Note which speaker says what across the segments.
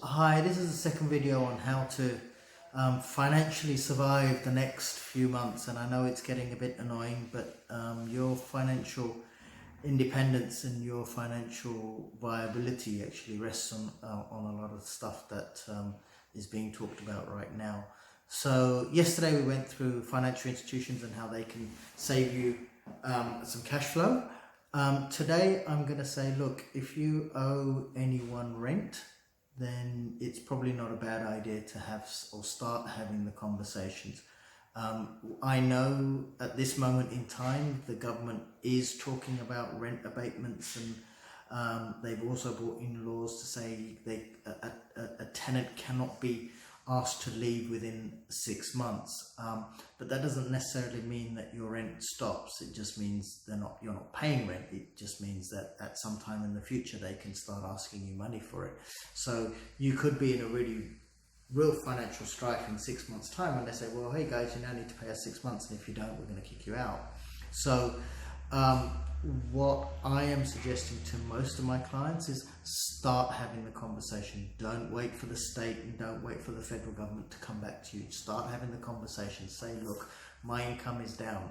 Speaker 1: Hi, this is the second video on how to financially survive the next few months, and I know it's getting a bit annoying, but your financial independence and your financial viability actually rests on a lot of stuff that is being talked about right now. So yesterday we went through financial institutions and how they can save you some cash flow. Today I'm going to say, look, if you owe anyone rent, then it's probably not a bad idea to have or start having the conversations. I know at this moment in time the government is talking about rent abatements, and they've also brought in laws to say a tenant cannot be asked to leave within 6 months, but that doesn't necessarily mean that your rent stops. It just means you're not paying rent. It just means that at some time in the future they can start asking you money for it. So you could be in a real financial strife in 6 months time, and they say, well, hey guys, you now need to pay us 6 months, and if you don't, we're going to kick you out. So what I am suggesting to most of my clients is start having the conversation. Don't wait for the state and don't wait for the federal government to come back to you. Start having the conversation. Say, look, my income is down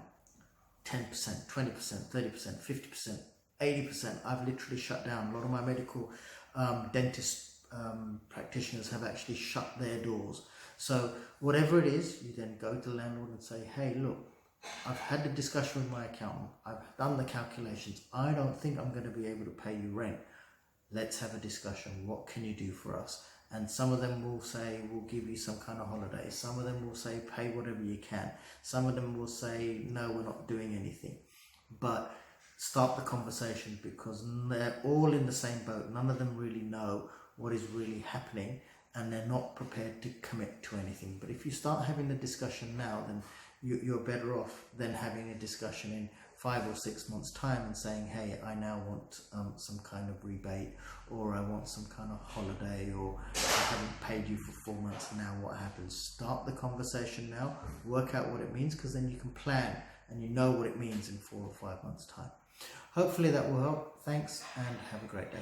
Speaker 1: 10%, 20%, 30%, 50%, 80%. I've literally shut down. A lot of my medical dentist practitioners have actually shut their doors. So whatever it is, you then go to the landlord and say, hey, look, I've had the discussion with my accountant. I've done the calculations. I don't think I'm going to be able to pay you rent. Let's have a discussion. What can you do for us? And some of them will say, we'll give you some kind of holiday. Some of them will say, pay whatever you can. Some of them will say, no, we're not doing anything. But start the conversation, because they're all in the same boat. None of them really know what is really happening, and they're not prepared to commit to anything. But if you start having the discussion now, then you're better off than having a discussion in 5 or 6 months time and saying, hey, I now want some kind of rebate, or I want some kind of holiday, or I haven't paid you for 4 months. Now what happens? Start the conversation now, work out what it means, because then you can plan and you know what it means in 4 or 5 months time. Hopefully that will help. Thanks, and have a great day.